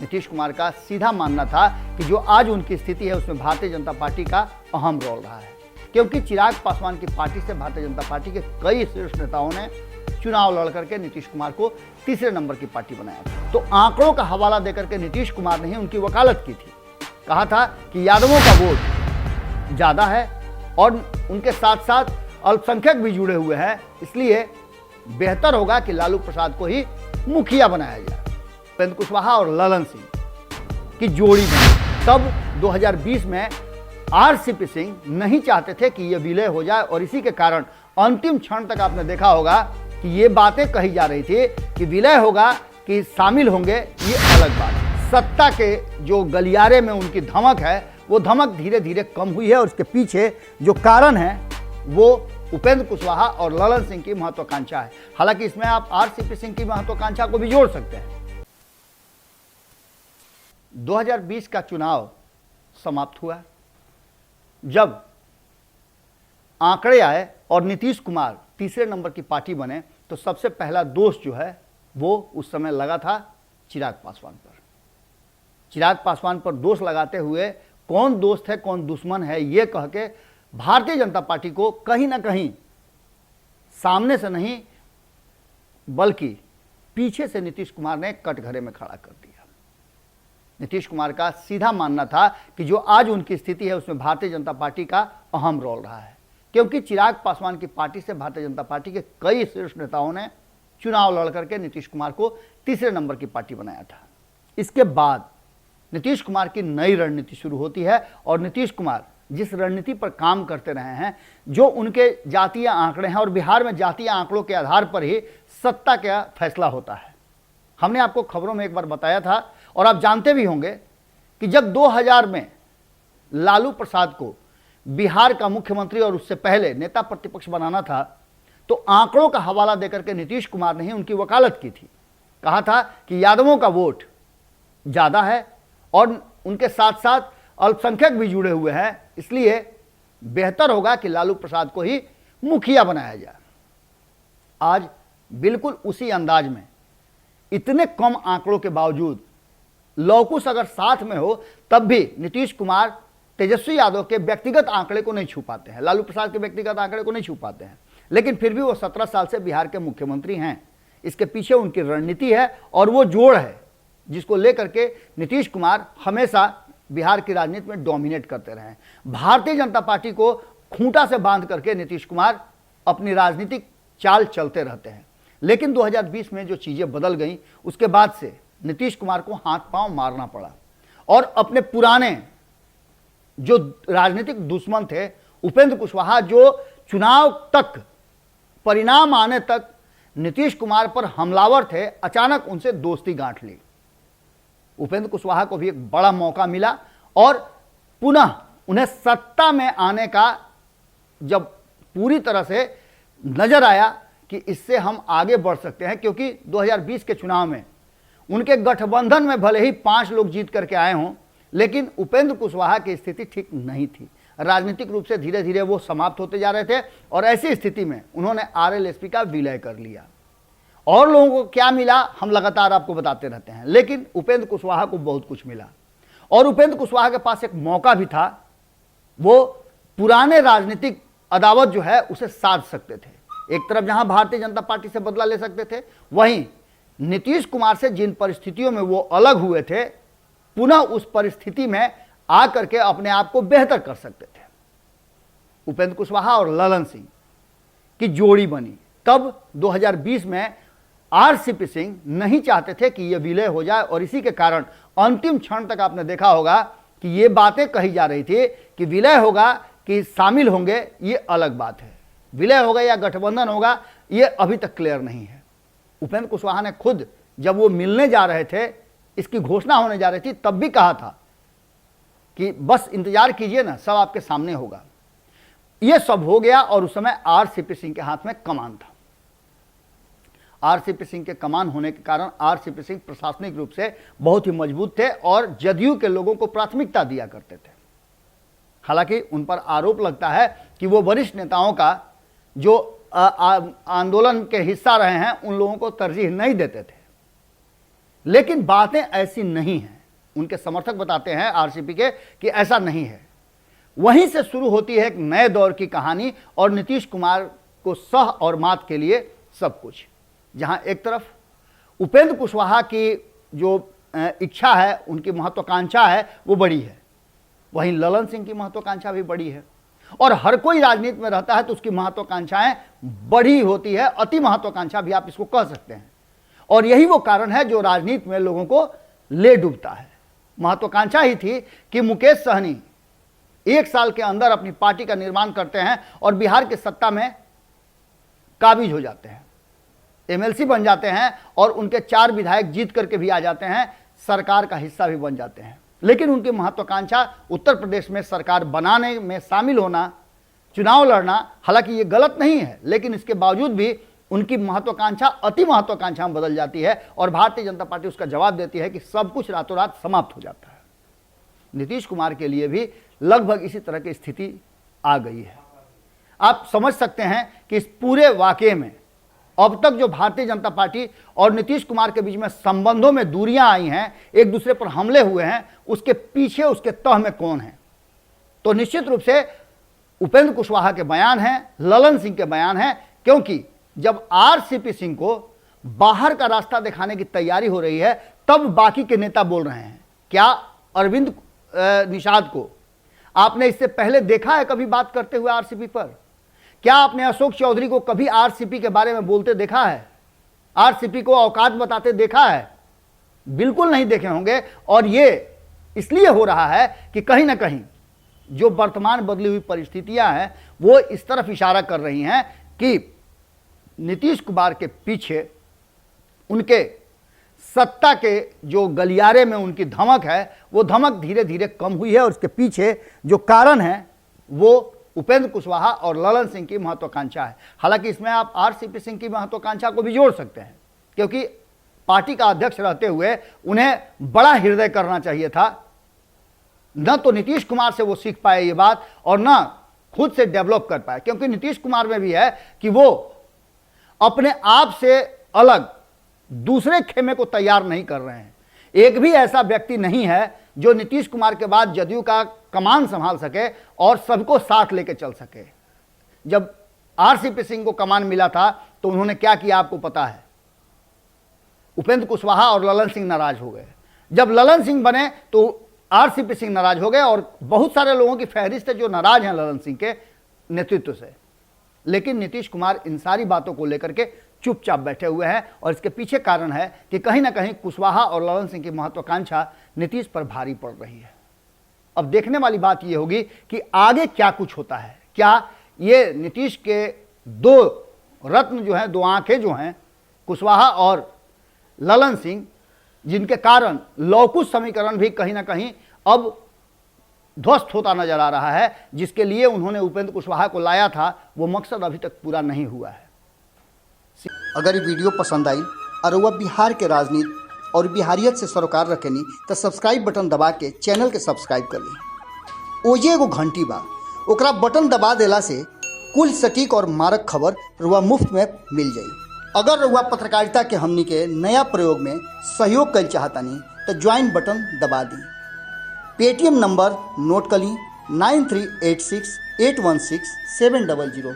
नीतीश कुमार का सीधा मानना था कि जो आज उनकी स्थिति है उसमें भारतीय जनता पार्टी का अहम रोल रहा है, क्योंकि चिराग पासवान की पार्टी से भारतीय जनता पार्टी के कई शीर्ष नेताओं ने चुनाव लड़ करके नीतीश कुमार को तीसरे नंबर की पार्टी बनाया था। तो आंकड़ों का हवाला देकर के नीतीश कुमार ने ही उनकी वकालत की थी। कहा था कि यादवों का वोट ज्यादा है और उनके साथ साथ अल्पसंख्यक भी जुड़े हुए हैं, इसलिए बेहतर होगा कि लालू प्रसाद को ही मुखिया बनाया जाए। उपेंद्र कुशवाहा और ललन सिंह की जोड़ी बनी। तब 2020 में आरसीपी सिंह नहीं चाहते थे कि यह विलय हो जाए और इसी के कारण अंतिम क्षण तक आपने देखा होगा कि ये बातें कही जा रही थी कि विलय होगा कि शामिल होंगे, ये अलग बात है। सत्ता के जो गलियारे में उनकी धमक है वो धमक धीरे धीरे कम हुई है और उसके पीछे जो कारण है वो उपेंद्र कुशवाहा और ललन सिंह की महत्वाकांक्षा है। हालांकि इसमें आप आरसीपी सिंह की महत्वाकांक्षा को भी जोड़ सकते हैं। 2020 का चुनाव समाप्त हुआ जब आंकड़े आए और नीतीश कुमार तीसरे नंबर की पार्टी बने, तो सबसे पहला दोष जो है वो उस समय लगा था चिराग पासवान पर। चिराग पासवान पर दोष लगाते हुए कौन दोस्त है कौन दुश्मन है ये कह के भारतीय जनता पार्टी को कहीं ना कहीं सामने से नहीं बल्कि पीछे से नीतीश कुमार ने कटघरे में खड़ा कर दिया। नीतीश कुमार का सीधा मानना था कि जो आज उनकी स्थिति है उसमें भारतीय जनता पार्टी का अहम रोल रहा है, क्योंकि चिराग पासवान की पार्टी से भारतीय जनता पार्टी के कई शीर्ष नेताओं ने चुनाव लड़ करके नीतीश कुमार को तीसरे नंबर की पार्टी बनाया था। इसके बाद नीतीश कुमार की नई रणनीति शुरू होती है और नीतीश कुमार जिस रणनीति पर काम करते रहे हैं, जो उनके जातीय आंकड़े हैं और बिहार में जातीय आंकड़ों के आधार पर ही सत्ता का फैसला होता है। हमने आपको खबरों में एक बार बताया था और आप जानते भी होंगे कि जब 2000 में लालू प्रसाद को बिहार का मुख्यमंत्री और उससे पहले नेता प्रतिपक्ष बनाना था, तो आंकड़ों का हवाला देकर के नीतीश कुमार ने ही उनकी वकालत की थी। कहा था कि यादवों का वोट ज्यादा है और उनके साथ साथ अल्पसंख्यक भी जुड़े हुए हैं, इसलिए बेहतर होगा कि लालू प्रसाद को ही मुखिया बनाया जाए। आज बिल्कुल उसी अंदाज में इतने कम आंकड़ों के बावजूद लौकुश अगर साथ में हो तब भी नीतीश कुमार तेजस्वी यादव के व्यक्तिगत आंकड़े को नहीं छू पाते हैं, लालू प्रसाद के व्यक्तिगत आंकड़े को नहीं छू पाते हैं, लेकिन फिर भी वो 17 साल से बिहार के मुख्यमंत्री हैं। इसके पीछे उनकी रणनीति है और वो जोड़ है जिसको लेकर के नीतीश कुमार हमेशा बिहार की राजनीति में डोमिनेट करते रहे। भारतीय जनता पार्टी को खूंटा से बांध करके नीतीश कुमार अपनी राजनीतिक चाल चलते रहते हैं, लेकिन 2020 में जो चीजें बदल गई उसके बाद से नीतीश कुमार को हाथ पांव मारना पड़ा और अपने पुराने जो राजनीतिक दुश्मन थे उपेंद्र कुशवाहा, जो चुनाव तक परिणाम आने तक नीतीश कुमार पर हमलावर थे, अचानक उनसे दोस्ती गांठ ली। उपेंद्र कुशवाहा को भी एक बड़ा मौका मिला और पुनः उन्हें सत्ता में आने का जब पूरी तरह से नजर आया कि इससे हम आगे बढ़ सकते हैं, क्योंकि 2020 के चुनाव में उनके गठबंधन में भले ही 5 लोग जीत करके आए हों, लेकिन उपेंद्र कुशवाहा की स्थिति ठीक नहीं थी। राजनीतिक रूप से धीरे धीरे वो समाप्त होते जा रहे थे और ऐसी स्थिति में उन्होंने आरएलएसपी का विलय कर लिया। और लोगों को क्या मिला हम लगातार आपको बताते रहते हैं, लेकिन उपेंद्र कुशवाहा को बहुत कुछ मिला और उपेंद्र कुशवाहा के पास एक मौका भी था, वो पुराने राजनीतिक अदावत जो है उसे साध सकते थे। एक तरफ जहां भारतीय जनता पार्टी से बदला ले सकते थे, वहीं नीतीश कुमार से जिन परिस्थितियों में वो अलग हुए थे, पुनः उस परिस्थिति में आकर के अपने आप को बेहतर कर सकते थे। उपेंद्र कुशवाहा और ललन सिंह की जोड़ी बनी। तब 2020 में आरसीपी सिंह नहीं चाहते थे कि यह विलय हो जाए और इसी के कारण अंतिम क्षण तक आपने देखा होगा कि ये बातें कही जा रही थी कि विलय होगा कि शामिल होंगे, ये अलग बात है। विलय होगा या गठबंधन होगा ये अभी तक क्लियर नहीं है। उपेंद्र कुशवाहा ने खुद जब वो मिलने जा रहे थे, इसकी घोषणा होने जा रही थी, तब भी कहा था कि बस इंतजार कीजिए ना, सब आपके सामने होगा। ये सब हो गया और उस समय आरसीपी सिंह के हाथ में कमान था। आरसीपी सिंह के कमान होने के कारण आरसीपी सिंह प्रशासनिक रूप से बहुत ही मजबूत थे और जदयू के लोगों को प्राथमिकता दिया करते थे। हालांकि उन पर आरोप लगता है कि वो वरिष्ठ नेताओं का जो आंदोलन के हिस्सा रहे हैं उन लोगों को तरजीह नहीं देते थे। लेकिन बातें ऐसी नहीं हैं। उनके समर्थक बताते हैं आरसीपी के कि ऐसा नहीं है। वहीं से शुरू होती है एक नए दौर की कहानी और नीतीश कुमार को सह और मात के लिए सब कुछ। जहां एक तरफ उपेंद्र कुशवाहा की जो इच्छा है, उनकी महत्वाकांक्षा है, वो बड़ी है, वहीं ललन सिंह की महत्वाकांक्षा भी बड़ी है। और हर कोई राजनीति में रहता है तो उसकी महत्वाकांक्षाएं बड़ी होती है, अति महत्वाकांक्षा भी आप इसको कह सकते हैं। और यही वो कारण है जो राजनीति में लोगों को ले डूबता है। महत्वाकांक्षा ही थी कि मुकेश सहनी 1 साल के अंदर अपनी पार्टी का निर्माण करते हैं और बिहार की सत्ता में काबिज हो जाते हैं, एमएलसी बन जाते हैं और उनके 4 विधायक जीत करके भी आ जाते हैं, सरकार का हिस्सा भी बन जाते हैं। लेकिन उनकी महत्वाकांक्षा उत्तर प्रदेश में सरकार बनाने में शामिल होना, चुनाव लड़ना, हालांकि ये गलत नहीं है, लेकिन इसके बावजूद भी उनकी महत्वाकांक्षा अति महत्वाकांक्षा में बदल जाती है और भारतीय जनता पार्टी उसका जवाब देती है कि सब कुछ रातों रात समाप्त हो जाता है। नीतीश कुमार के लिए भी लगभग इसी तरह की स्थिति आ गई है। आप समझ सकते हैं कि इस पूरे वाकये में अब तक जो भारतीय जनता पार्टी और नीतीश कुमार के बीच में संबंधों में दूरियां आई हैं, एक दूसरे पर हमले हुए हैं, उसके पीछे उसके तह में कौन है? तो निश्चित रूप से उपेंद्र कुशवाहा के बयान हैं, ललन सिंह के बयान हैं, क्योंकि जब आरसीपी सिंह को बाहर का रास्ता दिखाने की तैयारी हो रही है तब बाकी के नेता बोल रहे हैं। क्या अरविंद निषाद को आपने इससे पहले देखा है कभी बात करते हुए आरसीपी पर? क्या आपने अशोक चौधरी को कभी आरसीपी के बारे में बोलते देखा है? आरसीपी को औकात बताते देखा है? बिल्कुल नहीं देखे होंगे। और ये इसलिए हो रहा है कि कहीं ना कहीं जो वर्तमान बदली हुई परिस्थितियां हैं वो इस तरफ इशारा कर रही हैं कि नीतीश कुमार के पीछे उनके सत्ता के जो गलियारे में उनकी धमक है वो धमक धीरे धीरे कम हुई है और उसके पीछे जो कारण है वो उपेंद्र कुशवाहा और ललन सिंह की महत्वाकांक्षा है। हालांकि इसमें आप आरसीपी सिंह की महत्वाकांक्षा को भी जोड़ सकते हैं, क्योंकि पार्टी का अध्यक्ष रहते हुए उन्हें बड़ा हृदय करना चाहिए था। न तो नीतीश कुमार से वो सीख पाए ये बात और न खुद से डेवलप कर पाए, क्योंकि नीतीश कुमार में भी है कि वो अपने आप से अलग दूसरे खेमे को तैयार नहीं कर रहे हैं। एक भी ऐसा व्यक्ति नहीं है जो नीतीश कुमार के बाद जदयू का कमान संभाल सके और सबको साथ लेके चल सके। जब आरसीपी सिंह को कमान मिला था तो उन्होंने क्या किया आपको पता है? उपेंद्र कुशवाहा और ललन सिंह नाराज हो गए। जब ललन सिंह बने तो आरसीपी सिंह नाराज हो गए और बहुत सारे लोगों की फहरिस्त है जो नाराज हैं ललन सिंह के नेतृत्व से। लेकिन नीतीश कुमार इन सारी बातों को लेकर के चुपचाप बैठे हुए हैं और इसके पीछे कारण है कि कहीं ना कहीं कुशवाहा और ललन सिंह की महत्वाकांक्षा नीतीश पर भारी पड़ रही है। अब देखने वाली बात यह होगी कि आगे क्या कुछ होता है। क्या ये नीतीश के 2 रत्न जो हैं, 2 आंखें जो हैं, कुशवाहा और ललन सिंह, जिनके कारण लौकुश समीकरण भी कहीं ना कहीं अब ध्वस्त होता नजर आ रहा है, जिसके लिए उन्होंने उपेंद्र कुशवाहा को लाया था, वो मकसद अभी तक पूरा नहीं हुआ है। अगर ये वीडियो पसंद आई और वह बिहार के राजनीति और बिहारियत से सरोकार रखेनी तो सब्सक्राइब बटन दबा के चैनल के सब्सक्राइब कर ली। ओजे एगो घंटी बा, ओकरा बटन दबा देला से कुल सटीक और मारक खबर रुआ मुफ्त में मिल जाई। अगर रुआ पत्रकारिता के हमनी के नया प्रयोग में सहयोग कर चाहतानी तो ज्वाइन बटन दबा दी। पेटीएम नंबर नोट कर ली 9386816700।